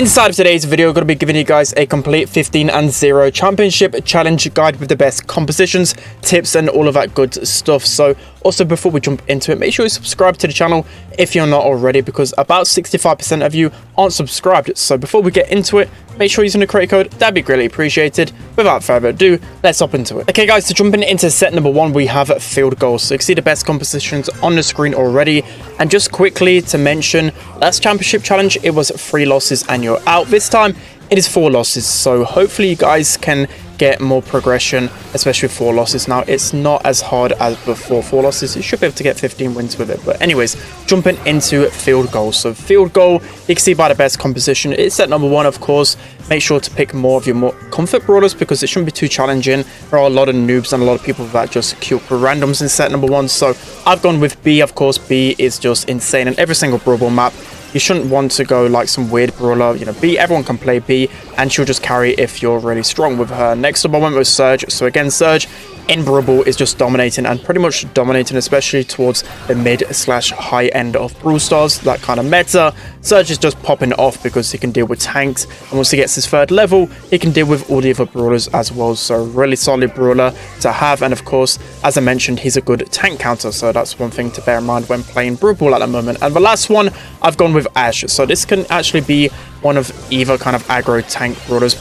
Inside of today's video, I'm going to be giving you guys a complete 15-0 championship challenge guide with the best compositions, tips, and all of that good stuff. So also, before we jump into it, make sure you subscribe to the channel if you're not already, because about 65% of you aren't subscribed. So before we get into it, make sure you're using the creator code. That'd be greatly appreciated. Without further ado, let's hop into it. Okay guys, so jumping into set number 1, we have field goals. So you can see the best compositions on the screen already. And just quickly to mention, last championship challenge, it was 3 losses and you're out. This time it is 4 losses, so hopefully you guys can get more progression, especially with 4 losses. Now it's not as hard as before. 4 losses, you should be able to get 15 wins with it. But anyways, jumping into field goals. So field goal, you can see by the best composition, it's set number 1, of course. Make sure to pick more of your more comfort brawlers because it shouldn't be too challenging. There are a lot of noobs and a lot of people that just queue for randoms in set number 1. So I've gone with B, of course. B is just insane in every single Brawl map. You shouldn't want to go like some weird brawler, you know. B, everyone can play B, and she'll just carry if you're really strong with her. Next up, I went with Surge. So again, Surge in Brawl is just dominating, and pretty much dominating, especially towards the mid/high end of Brawl Stars, that kind of meta. Surge is just popping off because he can deal with tanks, and once he gets his 3rd level, he can deal with all the other brawlers as well. So really solid brawler to have, and of course, as I mentioned, he's a good tank counter, so that's one thing to bear in mind when playing Brawl at the moment. And the last one, I've gone with Ash. So this can actually be one of either kind of aggro tank brawlers,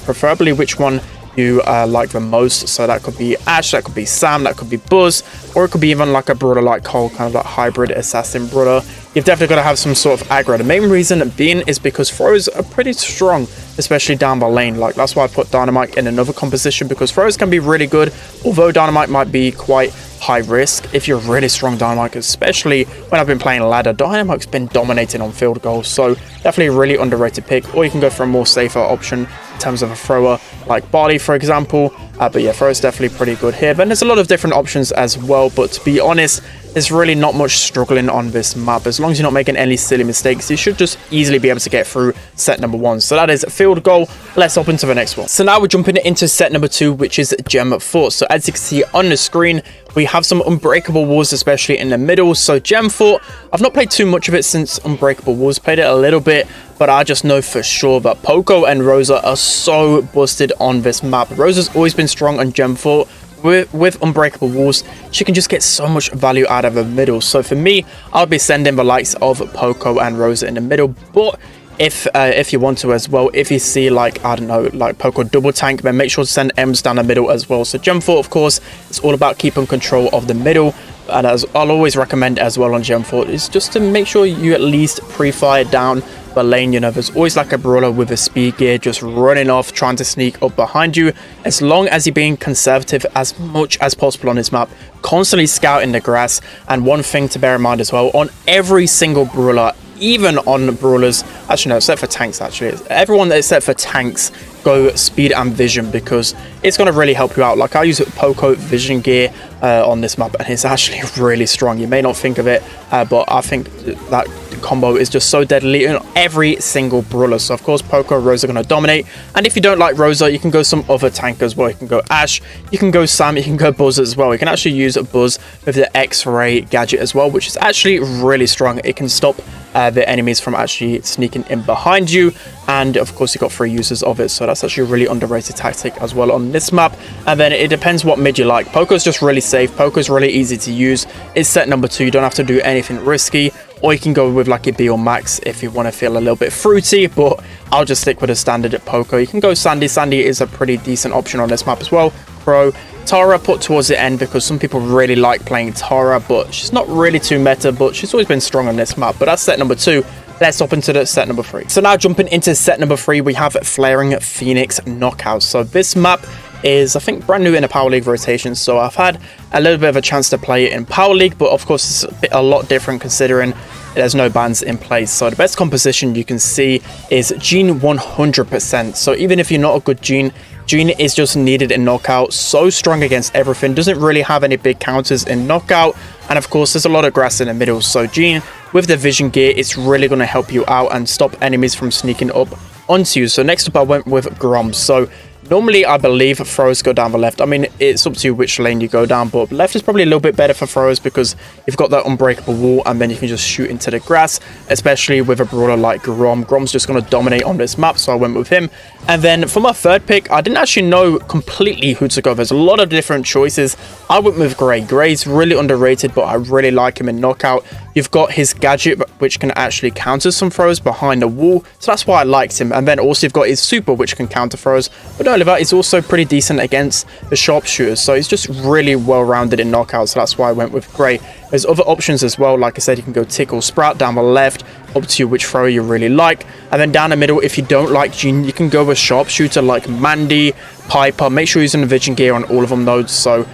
preferably which one you like the most. So that could be Ash, that could be Sam, that could be Buzz, or it could be even like a brawler like Cole, kind of that hybrid assassin brawler. You've definitely got to have some sort of aggro. The main reason being is because throws are pretty strong, especially down the lane. Like, that's why I put Dynamite in another composition, because throws can be really good, although Dynamite might be quite high risk if you're really strong Dynamite, especially when I've been playing ladder. Dynamite's been dominating on field goals, so definitely a really underrated pick. Or you can go for a more safer option in terms of a thrower like Barley, for example. But yeah, throw is definitely pretty good here. But there's a lot of different options as well, but to be honest, there's really not much struggling on this map. As long as you're not making any silly mistakes, you should just easily be able to get through set number 1. So that is field goal. Let's hop into the next one. So now we're jumping into set number 2, which is Gem Fort. So as you can see on the screen, we have some unbreakable walls, especially in the middle. So Gem Fort, I've not played too much of it since unbreakable walls. Played it a little bit, but I just know for sure that Poco and Rosa are so busted on this map. Rosa's always been strong on Gem Fort. With unbreakable walls, she can just get so much value out of the middle. So for me, I'll be sending the likes of Poco and Rosa in the middle. But if you want to as well, if you see like, I don't know, like Poco double tank, then make sure to send M's down the middle as well. So Gem Fort, of course, it's all about keeping control of the middle. And as I'll always recommend as well on Gem Fort, is just to make sure you at least pre-fire down the lane. You know, there's always like a brawler with a speed gear just running off, trying to sneak up behind you. As long as you're being conservative as much as possible on this map, constantly scouting the grass. And one thing to bear in mind as well, on every single brawler, even on brawlers, actually no, except for tanks, actually everyone except for tanks, go speed and vision, because it's going to really help you out. Like, I use Poco vision gear on this map, and it's actually really strong. You may not think of it, but I think that combo is just so deadly in every single brawler. So of course Poco, Rosa are going to dominate, and if you don't like Rosa, you can go some other tank as well. You can go Ash, you can go Sam, you can go Buzz as well. You can actually use a Buzz with the X-ray gadget as well, which is actually really strong. It can stop the enemies from actually sneaking in behind you, and of course you got 3 uses of it, so that's actually a really underrated tactic as well on this map. And then it depends what mid you like. Poco's just really safe. Poco's really easy to use. It's set number 2. You don't have to do anything risky, or you can go with like a B or Max if you want to feel a little bit fruity, but I'll just stick with a standard at Poco. You can go Sandy. Sandy is a pretty decent option on this map as well. Pro. Tara put towards the end because some people really like playing Tara, but she's not really too meta, but she's always been strong on this map. But that's set number 2. Let's hop into the set number 3. So now jumping into set number 3, we have Flaring Phoenix Knockout. So this map is, I think, brand new in a Power League rotation, so I've had a little bit of a chance to play it in Power League, but of course it's a lot different considering there's no bans in place. So the best composition you can see is Gene 100%. So even if you're not a good Gene, Gene is just needed in Knockout. So strong against everything, doesn't really have any big counters in Knockout, and of course there's a lot of grass in the middle. So Gene with the vision gear, it's really going to help you out and stop enemies from sneaking up onto you. So next up I went with Grom. So Normally, I believe throwers go down the left. I mean, it's up to you which lane you go down, but left is probably a little bit better for throwers because you've got that unbreakable wall, and then you can just shoot into the grass, especially with a brawler like Grom. Grom's just going to dominate on this map, so I went with him. And then for my third pick, I didn't actually know completely who to go. There's a lot of different choices. I went with Gray. Gray's really underrated, but I really like him in Knockout. You've got his gadget, which can actually counter some throws behind the wall, so that's why I liked him. And then also you've got his super, which can counter throws, but not only that, he's also pretty decent against the sharpshooters, so he's just really well-rounded in Knockout, so that's why I went with Gray. There's other options as well. Like I said, you can go Tick or Sprout down the left, up to you which thrower you really like. And then down the middle, if you don't like Gene, you can go with sharpshooter like Mandy, Piper. Make sure you're using the Vision gear on all of them though, so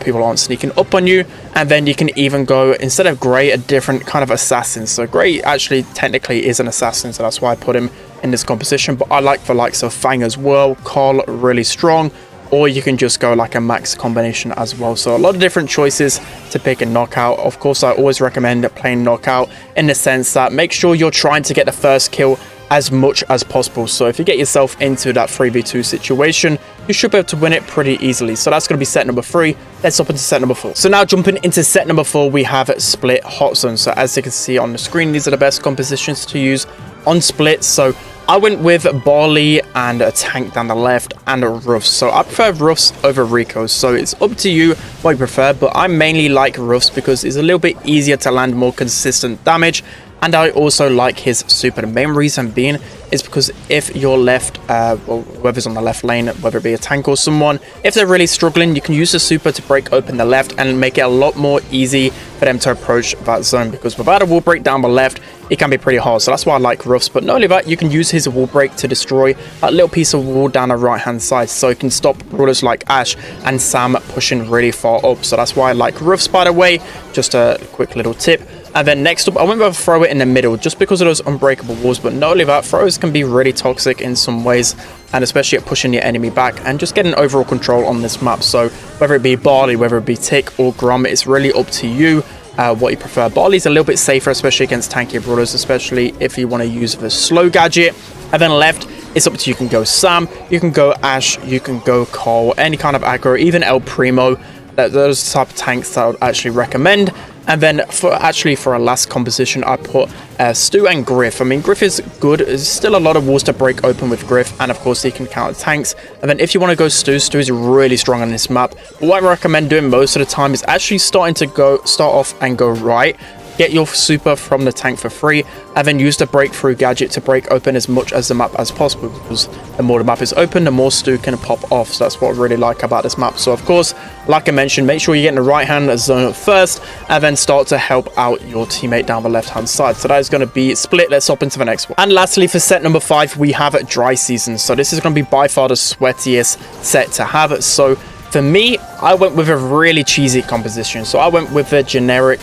people aren't sneaking up on you. And then you can even go, instead of Gray, a different kind of assassin. So Gray actually technically is an assassin, so that's why I put him in this composition. But I like the likes of Fang as well. Carl, really strong. Or you can just go like a max combination as well. So a lot of different choices to pick in Knockout. Of course, I always recommend playing Knockout in the sense that make sure you're trying to get the first kill as much as possible. So if you get yourself into that 3v2 situation, you should be able to win it pretty easily. So that's going to be set number 3. Let's hop into set number 4. So now jumping into set number 4, we have Split Hot Zone. So as you can see on the screen, these are the best compositions to use on Split. So I went with Barley and a tank down the left and a Ruffs. So I prefer Ruffs over Ricos. So it's up to you what you prefer, but I mainly like Ruffs because it's a little bit easier to land more consistent damage. And I also like his super. The main reason being is because if you're left, well, whoever's on the left lane, whether it be a tank or someone, if they're really struggling, you can use the super to break open the left and make it a lot more easy for them to approach that zone. Because without a wall break down the left, it can be pretty hard. So that's why I like Ruffs. But not only that, you can use his wall break to destroy that little piece of wall down the right hand side. So you can stop brawlers like Ash and Sam pushing really far up. So that's why I like Ruffs, by the way. Just a quick little tip. And then next up, I went with a thrower in the middle just because of those unbreakable walls. But not only that, throwers can be really toxic in some ways, and especially at pushing your enemy back and just getting overall control on this map. So whether it be Barley, whether it be Tick or Grom, it's really up to you what you prefer. Barley's a little bit safer, especially against tanky brawlers, especially if you want to use the slow gadget. And then left, it's up to you. You can go Sam, you can go Ash, you can go Cole, any kind of aggro, even El Primo. Those type of tanks that I would actually recommend. And then for a last composition, I put Stu and Griff. I mean, Griff is good. There's still a lot of walls to break open with Griff, and of course he can counter tanks. And then if you want to go Stu is really strong on this map. But what I recommend doing most of the time is actually start off and go right. Get your super from the tank for free, and then use the breakthrough gadget to break open as much as the map as possible, because the more the map is open, the more Stu can pop off. So that's what I really like about this map. So of course, like I mentioned, make sure you get in the right hand zone first, and then start to help out your teammate down the left hand side. So that is going to be Split. Let's hop into the next one. And lastly, for set number 5, we have Dry Season. So this is going to be by far the sweatiest set to have. So for me, I went with a really cheesy composition. So I went with a generic,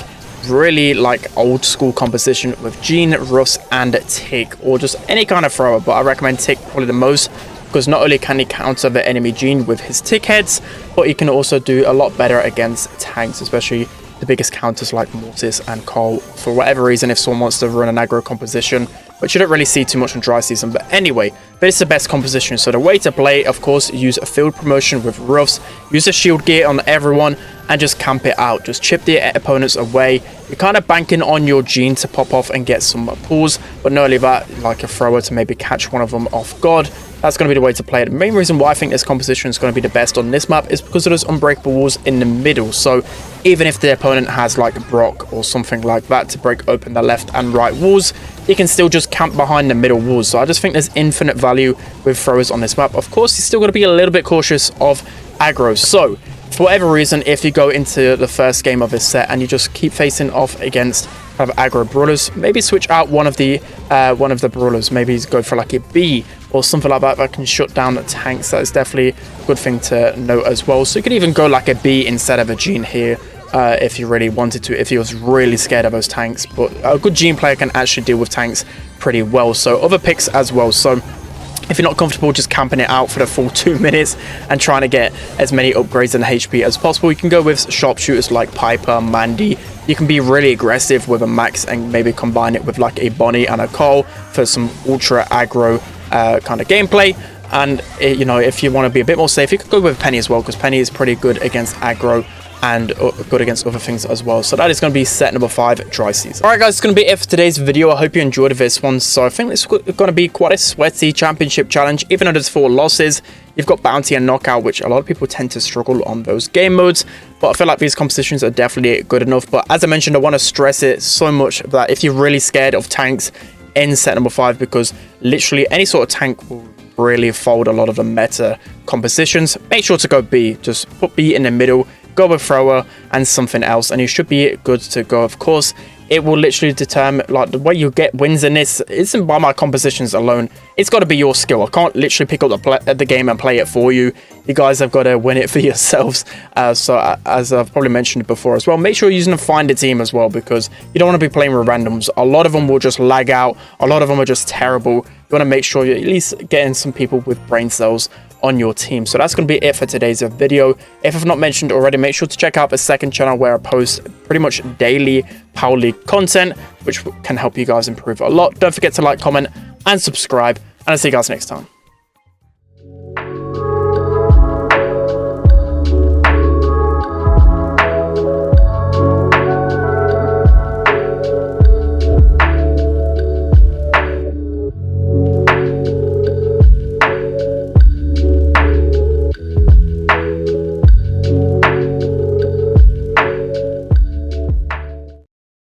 really like old school composition with Gene, Ruffs and Tick, or just any kind of thrower. But I recommend Tick probably the most, because not only can he counter the enemy Gene with his Tick heads, but he can also do a lot better against tanks, especially the biggest counters like Mortis and Cole. For whatever reason, if someone wants to run an aggro composition, which you don't really see too much in Dry Season. But anyway, this is the best composition. So the way to play, of course, use a field promotion with Ruffs, use a shield gear on everyone, and just camp it out. Just chip the opponents away. You're kind of banking on your Gene to pop off and get some pulls, but not only that, like a thrower to maybe catch one of them off guard. That's going to be the way to play it. The main reason why I think this composition is going to be the best on this map is because of those unbreakable walls in the middle. So even if the opponent has like Brock or something like that to break open the left and right walls, he can still just camp behind the middle walls. So I just think there's infinite value with throwers on this map. Of course, he's still going to be a little bit cautious of aggro. So for whatever reason, if you go into the first game of this set and you just keep facing off against kind of aggro brawlers, maybe switch out one of the brawlers. Maybe go for like a B or something like that that can shut down the tanks. That is definitely a good thing to note as well. So you could even go like a B instead of a Gene here, if you really wanted to, if he was really scared of those tanks. But a good Gene player can actually deal with tanks pretty well. So other picks as well. So if you're not comfortable just camping it out for the full 2 minutes and trying to get as many upgrades and HP as possible, you can go with sharpshooters like Piper, Mandy. You can be really aggressive with a Max and maybe combine it with like a Bonnie and a Cole for some ultra aggro kind of gameplay. And you know, if you want to be a bit more safe, you could go with Penny as well, because Penny is pretty good against aggro and good against other things as well. So that is going to be set number 5, dry season. All right, guys, it's going to be it for today's video. I hope you enjoyed this one. So I think this is going to be quite a sweaty championship challenge, even though there's 4 losses. You've got bounty and knockout, which a lot of people tend to struggle on those game modes, but I feel like these competitions are definitely good enough. But as I mentioned, I want to stress it so much that if you're really scared of tanks in set number 5, because literally any sort of tank will really fold a lot of the meta compositions, make sure to go B. Just put B in the middle, go with thrower and something else, and you should be good to go. Of course, it will literally determine, like, the way you get wins in this isn't by my compositions alone. It's got to be your skill. I can't literally pick up the game and play it for you. You guys have got to win it for yourselves. So as I've probably mentioned before as well, make sure you're using a finder team as well, because you don't want to be playing with randoms. A lot of them will just lag out. A lot of them are just terrible. You want to make sure you're at least getting some people with brain cells on your team. So that's going to be it for today's video. If I've not mentioned already, make sure to check out the second channel where I post pretty much daily Power League content, which can help you guys improve a lot. Don't forget to like, comment and subscribe, and I'll see you guys next time.